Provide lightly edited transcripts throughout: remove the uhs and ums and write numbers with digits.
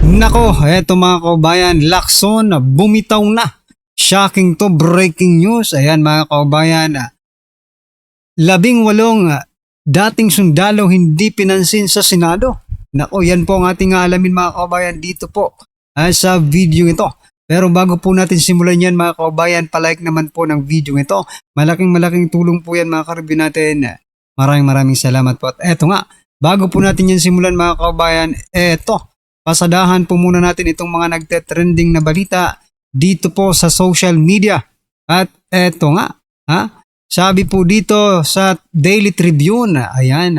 Nako, eto mga kaubayan, Lacson bumitaw na. Shocking to, breaking news. Ayan mga kaubayan, 18 dating sundalo hindi pinansin sa Senado. Nako, yan po ang ating alamin mga kaubayan dito po sa video ito. Pero bago po natin simulan yan mga kaubayan, palike naman po ng video ito. Malaking tulong po yan mga karibyo natin. Maraming salamat po. At eto nga, bago po natin yan simulan mga kaubayan, eto. Pasadahan po muna natin itong mga nagte-trending na balita dito po sa social media. At eto nga, sabi po dito sa Daily Tribune, ayan,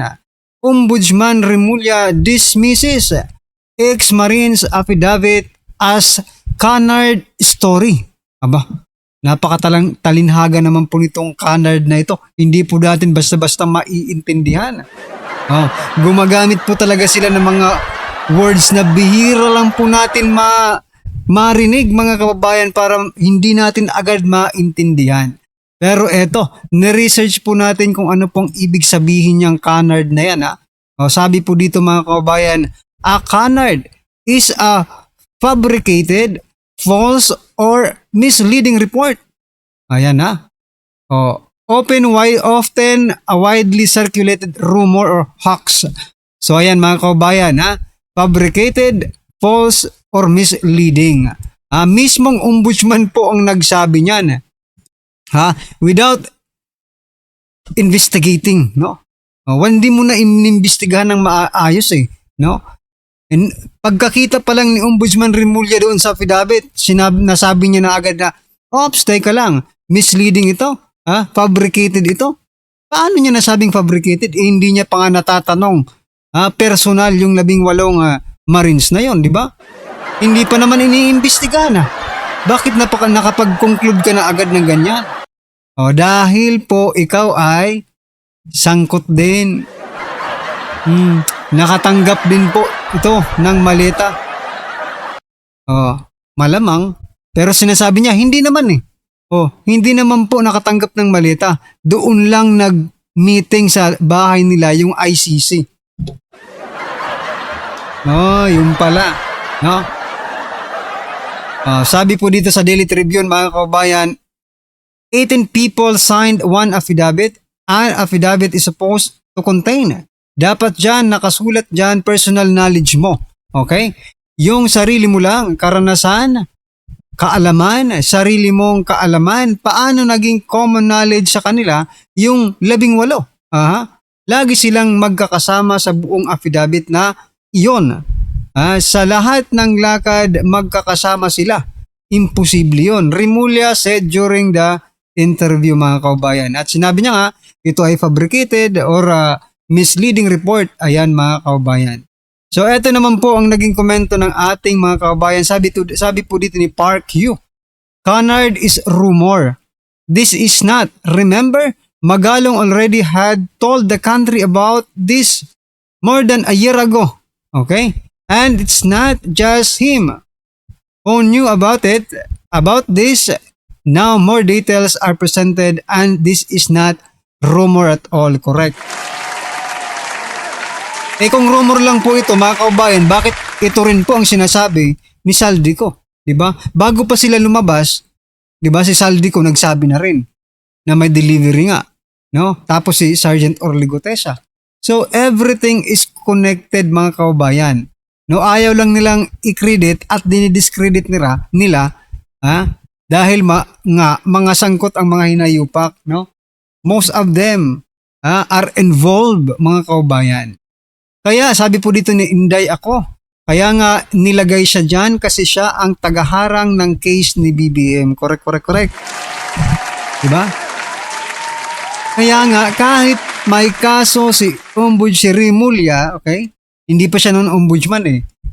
Ombudsman Remulla dismisses ex-Marines affidavit as canard story. Aba, napakatalinhaga naman po nitong canard na ito. Hindi po natin basta-basta maiintindihan. Gumagamit po talaga sila ng mga words na bihira lang po natin marinig mga kababayan para hindi natin agad maintindihan. Pero eto, na-research po natin kung ano pong ibig sabihin niyang canard na yan. Sabi po dito mga kababayan, a canard is a fabricated, false, or misleading report. Ayan often a widely circulated rumor or hoax. So ayan mga kababayan, fabricated, false, or misleading. Mismong ombudsman po ang nagsabi niyan. Without investigating, no? Hindi mo na inimbestigahan ng maayos no? And pagkakita pa lang ni Ombudsman Remulla doon sa affidavit, nasabi niya na agad na, "Ops, teka lang, misleading ito, fabricated ito." Paano niya nasabing fabricated? Hindi niya pa nga natatanong personal yung 18 Marines na yon, di ba? Hindi pa naman iniimbestigahan Bakit nakapag-conclude ka na agad ng ganyan? Dahil po ikaw ay sangkot din. Nakatanggap din po ito ng maleta. Malamang. Pero sinasabi niya, hindi naman hindi naman po nakatanggap ng maleta. Doon lang nag-meeting sa bahay nila yung ICC. Yun pala. No? Sabi po dito sa Daily Tribune mga kababayan, 18 people signed one affidavit. An affidavit is supposed to contain. Dapat dyan, nakasulat dyan, personal knowledge mo. Okay? Yung sarili mo lang, karanasan, kaalaman, sarili mong kaalaman, paano naging common knowledge sa kanila yung 18. Lagi silang magkakasama sa buong affidavit na iyon. Sa lahat ng lakad, magkakasama sila. Imposible yun. Remulla said during the interview mga kaubayan. At sinabi niya nga, ito ay fabricated or misleading report. Ayan mga kaubayan. So eto naman po ang naging komento ng ating mga kaubayan. Sabi po dito ni Park Hugh, canard is rumor. This is not. Remember, Magalong already had told the country about this more than a year ago. Okay? And it's not just him who knew about this. Now more details are presented and this is not rumor at all. Correct. Kung rumor lang po ito mga kaubayan, bakit ito rin po ang sinasabi ni Saldico? Diba? Bago pa sila lumabas, diba, si Saldico nagsabi na rin na may delivery nga. No? Tapos si Sergeant Orly Gutesa. So everything is connected mga kaubayan. No, ayaw lang nilang i-credit at dinidiscredit nila dahil mga sangkot ang mga hinayupak, no? Most of them are involved mga kaubayan. Kaya sabi po dito ni Inday ako, kaya nga nilagay siya dyan kasi siya ang tagaharang ng case ni BBM. Correct. Diba? Kaya nga kahit may kaso si Ombudsman Remulla, okay? Hindi pa siya noon ombudsman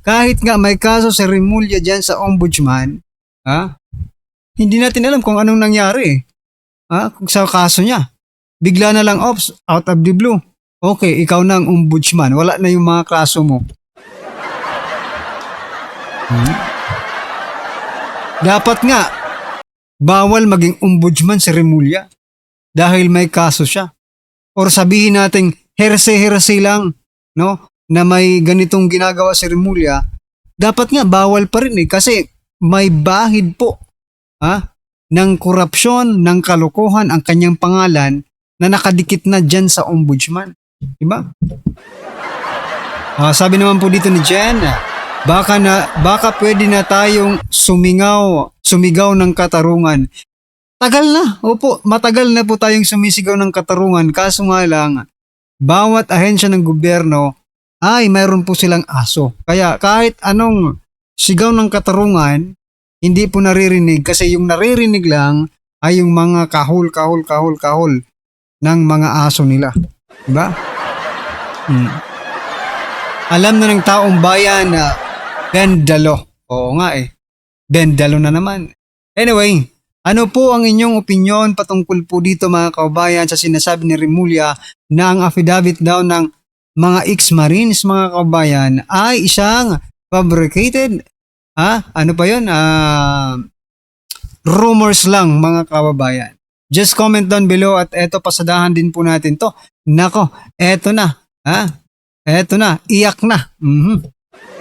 Kahit nga may kaso si Remulla dyan sa ombudsman, hindi natin alam kung anong nangyari kung sa kaso niya. Bigla na lang, out of the blue. Okay, ikaw na ang ombudsman. Wala na yung mga kaso mo. Dapat nga, bawal maging ombudsman si Remulla dahil may kaso siya. Or sabihin natin, herse lang, no? Na may ganitong ginagawa si Remulla dapat nga bawal pa rin kasi may bahid po ng korupsyon, ng kalokohan ang kanyang pangalan na nakadikit na dyan sa ombudsman. Diba? Sabi naman po dito ni Jen, baka pwede na tayong sumigaw ng katarungan. Tagal na. Opo, matagal na po tayong sumisigaw ng katarungan. Kaso nga lang, bawat ahensya ng gobyerno ay mayroon po silang aso. Kaya kahit anong sigaw ng katarungan, hindi po naririnig kasi yung naririnig lang ay yung mga kahul ng mga aso nila. Diba? Alam na ng taong bayan na bendalo. Oo nga bendalo na naman. Anyway, ano po ang inyong opinyon patungkol po dito mga kaubayan sa sinasabi ni Remulla na ang affidavit daw ng mga ex-marines mga kaubayan ay isang fabricated ano pa yun? Rumors lang mga kababayan. Just comment down below at eto pasadahan din po natin to. Nako, eto na. Eto na, iyak na.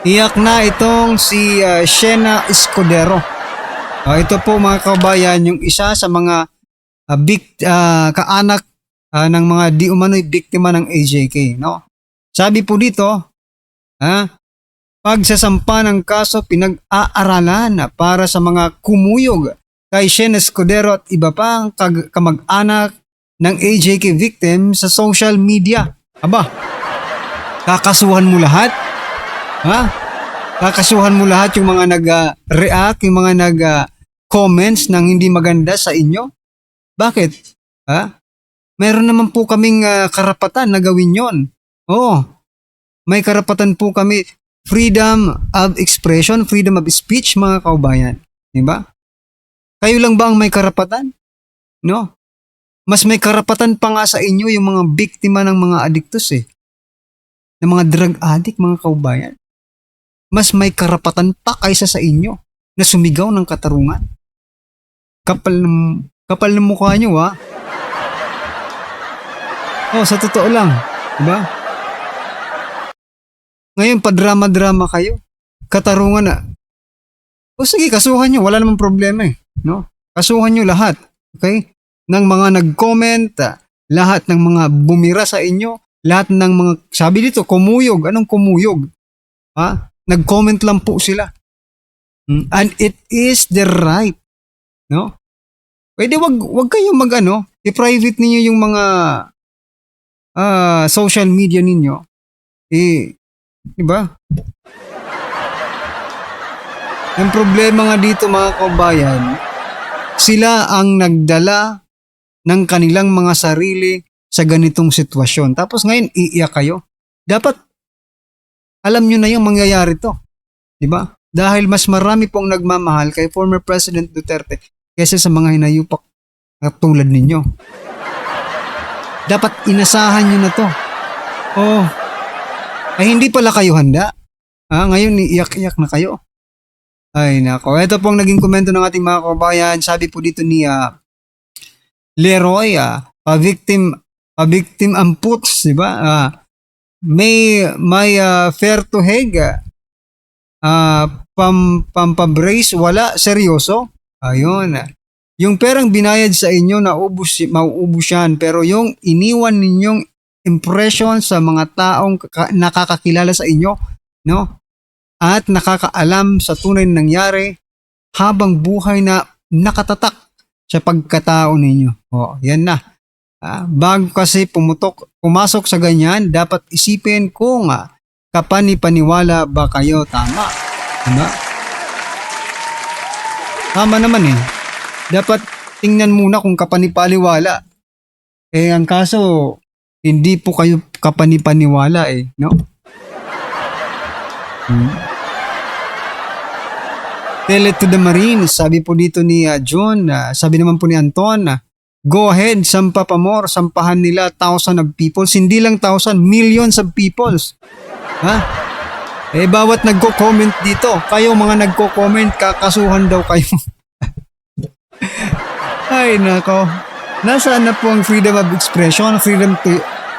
Iyak na itong si Shena Escudero. Ito po mga kababayan, yung isa sa mga kaanak ng mga di umano'y biktima ng AJK. No? Sabi po dito, pagsasampa ng kaso pinag-aaralan para sa mga kumuyog kay Shena Escudero at iba pang kamag-anak ng AJK victim sa social media. Aba, kakasuhan mo lahat? Kakasuhan mo lahat yung mga nag-react, yung mga nag-comments ng hindi maganda sa inyo? Bakit? Meron naman po kaming karapatan na gawin yon. Oo, may karapatan po kami. Freedom of expression, freedom of speech mga kaubayan. Diba? Kayo lang ba ang may karapatan? No? Mas may karapatan pa nga sa inyo yung mga biktima ng mga adiktos ng mga drug addict mga kaubayan. Mas may karapatan pa kaysa sa inyo na sumigaw ng katarungan. Kapal ng mukha nyo sa totoo lang. Diba? Ngayon padrama-drama kayo. Katarungan na. Sige, kasuhan nyo. Wala namang problema no? Kasuhan nyo lahat. Okay? Ng mga nag-comment, lahat ng mga bumira sa inyo, lahat ng mga, sabi dito, kumuyog. Anong kumuyog? Nag-comment lang po sila. And it is their right. No? Pwede wag kayo i-private niyo yung mga social media ninyo. Diba? Ang problema nga dito mga kabayan, sila ang nagdala ng kanilang mga sarili sa ganitong sitwasyon. Tapos ngayon, iiyak kayo. Dapat, alam nyo na yung mangyayari to. Diba? Dahil mas marami pong nagmamahal kay former President Duterte kaysa sa mga hinayupak na tulad ninyo. Dapat inasahan nyo na to. Ay hindi pala kayo handa. Ngayon, iiyak-iyak na kayo. Ay nako, ito pong naging komento ng ating mga kabayan. Sabi po dito ni Leroy, pa-victim ang puts, di ba? May fair to heg, pampabrace, wala, seryoso. Ayun. Yung perang binayad sa inyo, mauubos yan. Pero yung iniwan ninyong impression sa mga taong nakakakilala sa inyo, no? At nakakaalam sa tunay na nangyari habang buhay na nakatatak sa pagkatao ninyo. Yan na. Bago kasi pumasok sa ganyan, dapat isipin kung kapani-paniwala ba kayo. Tama. Diba? Tama naman Dapat tingnan muna kung kapani-paniwala. Ang kaso, hindi po kayo kapani-paniwala no? Tell it to the Marines, sabi po dito ni John, sabi naman po ni Anton, go ahead, sampa pa more, sampahan nila thousands of peoples, hindi lang thousand, millions of peoples. Bawat nagko-comment dito, kayo mga nagko-comment, kakasuhan daw kayo. Ay nako, nasaan na po ang freedom of expression, freedom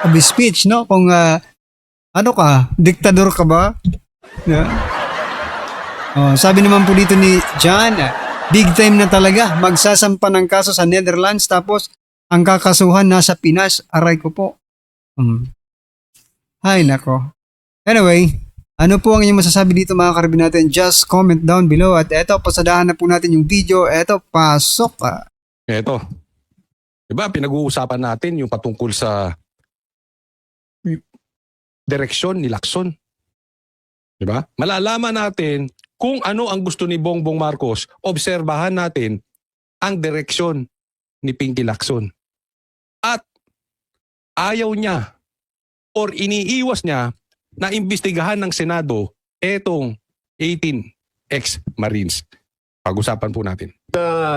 of speech, no? Kung ano ka, diktador ka ba? Yeah. Oh, sabi naman po dito ni John, big time na talaga. Magsasampa ng kaso sa Netherlands tapos ang kakasuhan nasa Pinas. Aray ko po. Hay nako. Anyway, ano po ang inyong masasabi dito mga karabin natin? Just comment down below. At eto, pasadahan na po natin yung video. Eto, pasok. Eto. Diba, pinag-uusapan natin yung patungkol sa direksyon ni Lacson. Diba? Malalaman natin kung ano ang gusto ni Bongbong Marcos. Obserbahan natin ang direksyon ni Pinky Lacson. At ayaw niya or iniiwas niya na imbestigahan ng Senado etong 18 ex-Marines. Pag-usapan po natin.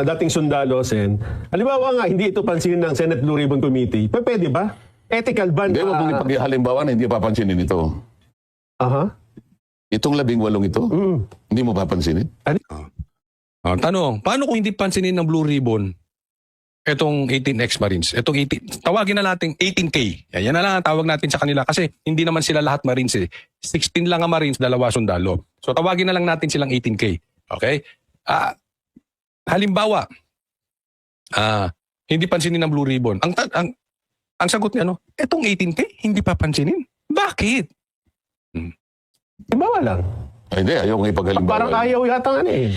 Dating sundalo, Sen. Halimbawa nga, hindi ito pansinin ng Senate Blue Ribbon Committee. Pwede ba? Ethical ban? Hindi, wag mong ipaghalimbawa na hindi papansinin ito. Aha. Itong 18 ito, hindi mo papansinin? Tanong, paano kung hindi pansinin ng Blue Ribbon etong 18 ex-Marines? Etong 18, tawagin na natin 18K. Yan na lang ang tawag natin sa kanila kasi hindi naman sila lahat Marines eh. 16 lang ang Marines, 2 sundalo. So tawagin na lang natin silang 18K. Okay? Halimbawa, hindi pansinin ng Blue Ribbon. Ang sagot niya, etong 18K, hindi papansinin. Bakit? Halimbawa lang. Ay, hindi, ayaw nga ipaghalimbawa. Parang ayaw yata nga eh.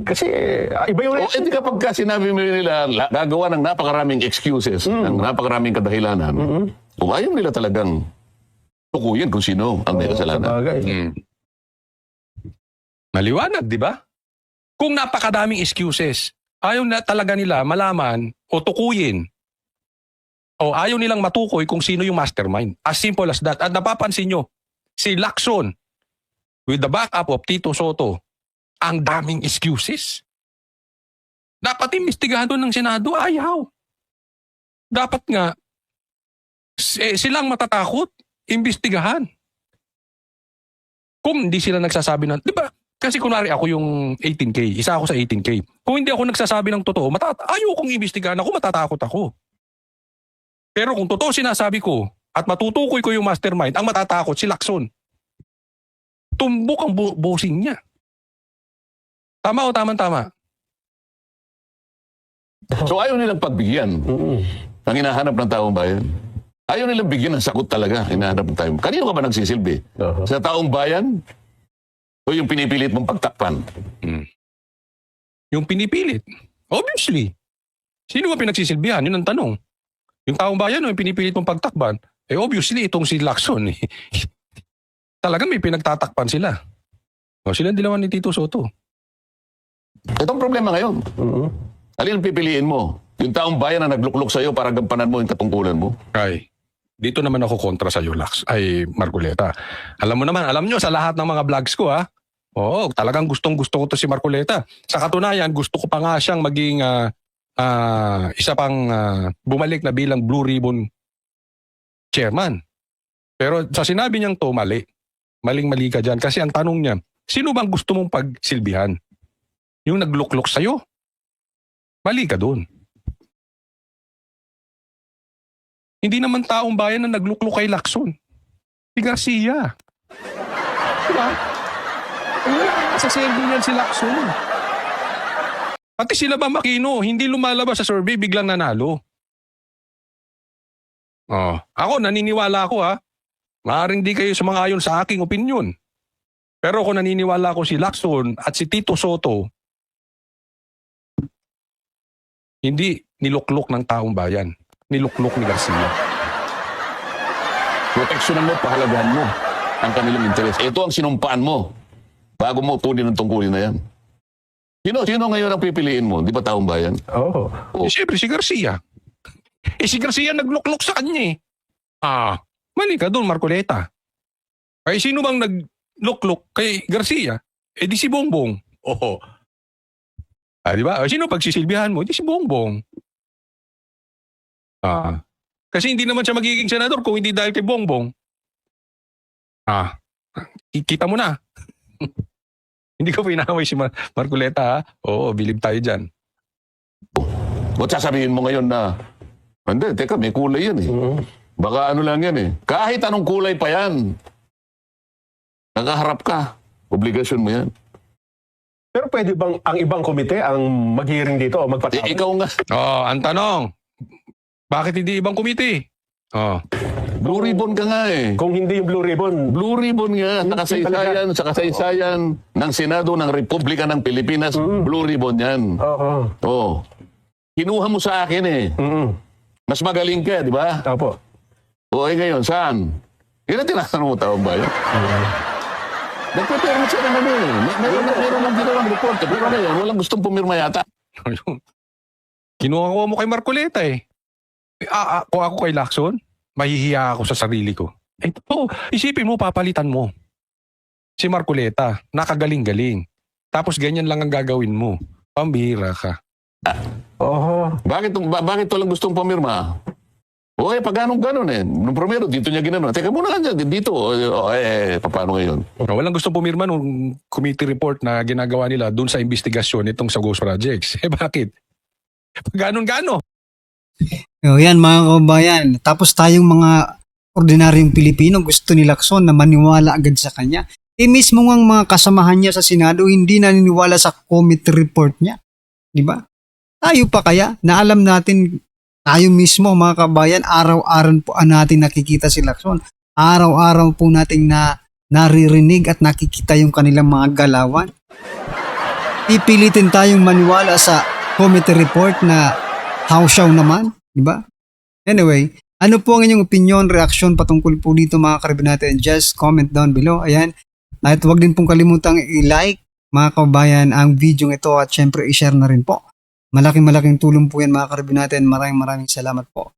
Kasi iba yung... Hindi kapag ka sinabi mo nila, gagawa ng napakaraming excuses, ng napakaraming kadahilanan, kung ayaw nila talagang tukuyin kung sino ang may kasalanan. Maliwanag, di ba? Kung napakadaming excuses, ayaw na talaga nila malaman o tukuyin o ayaw nilang matukoy kung sino yung mastermind. As simple as that. At napapansin nyo, si Lacson, with the backup of Tito Soto, ang daming excuses. Dapat imbestigahan doon ng Senado, ayaw. Dapat nga, silang matatakot, imbestigahan. Kung hindi sila nagsasabi ng, di ba? Kasi kunwari ako yung 18K, isa ako sa 18K. Kung hindi ako nagsasabi ng totoo, ayaw kong imbestigahan ako, matatakot ako. Pero kung totoo sinasabi ko, at matutukoy ko yung mastermind, ang matatakot si Lacson. Tumbok ang bossing niya. Tama o tama-tama? So ayaw nilang pagbigyan ang hinahanap ng taong bayan. Ayaw nilang bigyan ng sagot talaga hinahanap ng taong. Kanino ka ba nagsisilbi? Sa taong bayan? O yung pinipilit mong pagtakpan? Yung pinipilit? Obviously. Sino ba pinagsisilbihan? Yun ang tanong. Yung taong bayan o yung pinipilit mong pagtakpan? Obviously, itong si Lacson. Talagang may pinagtatakpan sila. O sila dilawan ni Tito Soto. Itong problema ngayon. Alin ang pipiliin mo? Yung taong bayan na nagluklok sa'yo para gampanan mo yung katungkulan mo? Ay, dito naman ako kontra sa'yo, Marcoleta. Alam mo naman, alam nyo sa lahat ng mga vlogs ko oo, talagang gustong-gusto ko to si Marcoleta. Sa katunayan, gusto ko pa nga siyang maging isa pang bumalik na bilang Blue Ribbon chairman. Pero sa sinabi niyang to, mali. Maling-mali ka dyan. Kasi ang tanong niya, sino bang gusto mong pagsilbihan? Yung nagluklok sa'yo? Mali ka dun. Hindi naman taong bayan na nagluklok kay Lacson. Si Garcia. Diba? Sa survey niyan si Lacson. Pati sila ba Makino, hindi lumalabas sa survey, biglang nanalo. Ako, naniniwala ako Maaaring di kayo sumang-ayon sa aking opinion. Pero kung naniniwala ko si Lacson at si Tito Soto, hindi niluklok ng taong bayan. Niluklok ni Garcia. Proteksyonan mo, pahalagahan mo ang kanilang interes. Ito ang sinumpaan mo bago mo tunin ang tungkulin na yan. Sino ngayon ang pipiliin mo? Di ba taong bayan? Oo. Siyempre si Garcia. Si Garcia nagluklok sa kanya mali ka doon, Marcoleta. Ay sino bang nagluklok kay Garcia? Di si Bongbong. Di ba? Sino pagsisilbihan mo? Di si Bongbong. Kasi hindi naman siya magiging senador kung hindi dahil kay Bongbong. Kita mo na. Hindi ko pinakaway si Marcoleta Oo, bilib tayo dyan. Ba't sasabihin mo ngayon na, hindi, teka, may kulay yan Baka ano lang yan Kahit anong kulay pa yan. Nakaharap ka. Obligasyon mo yan. Pero pwede bang ang ibang komite ang mag-hearing dito o magpatawag? Ikaw nga, Ang tanong, bakit hindi ibang komite? Blue Ribbon ka nga eh. Kung hindi yung Blue Ribbon, Blue Ribbon nga sa kasaysayan ng Senado ng Republika ng Pilipinas. Blue Ribbon yan. oo. Oo. Kinuha mo sa akin eh. Mas magaling ka, di ba? Opo. O ngayon, saan? Yan ang tinatanong mo taong bayan. Nagpapirma siya ng ano eh. Meron lang ginawang report. Pero ano yan, walang gustong pumirma yata. Kinuha ko mo kay Marcoleta eh. Kung ako kay Lacson, mahihiya ako sa sarili ko. Isipin mo, papalitan mo. Si Marcoleta, nakagaling-galing. Tapos ganyan lang ang gagawin mo. Pambihira ka. Oo. Bakit walang gustong pumirma? O pag ganun eh. Nung primero, dito niya ginano. Teka muna ka dyan, dito. Paano ngayon? Walang gustong pumirma nung committee report na ginagawa nila dun sa investigasyon itong sa Ghost Projects. Bakit? Ganon-gano. Yan mga kabayan. Tapos tayong mga ordinaryong Pilipino gusto ni Lacson na maniwala agad sa kanya. Mismo ang mga kasamahan niya sa Senado hindi naniniwala sa committee report niya. Di ba? Tayo pa kaya na alam natin, tayo mismo mga kabayan, araw-araw po natin nakikita si Lacson. Araw-araw po natin naririnig at nakikita yung kanilang mga galawan. Ipilitin tayong maniwala sa committee report na hausyaw naman, di ba? Anyway, ano po ang inyong opinion, reaksyon patungkol po dito mga karibin natin? Just comment down below. Ayan. At huwag din pong kalimutang i-like mga kabayan ang video ito at syempre i-share na rin po. Malaking tulong po yan mga karibin natin. Maraming salamat po.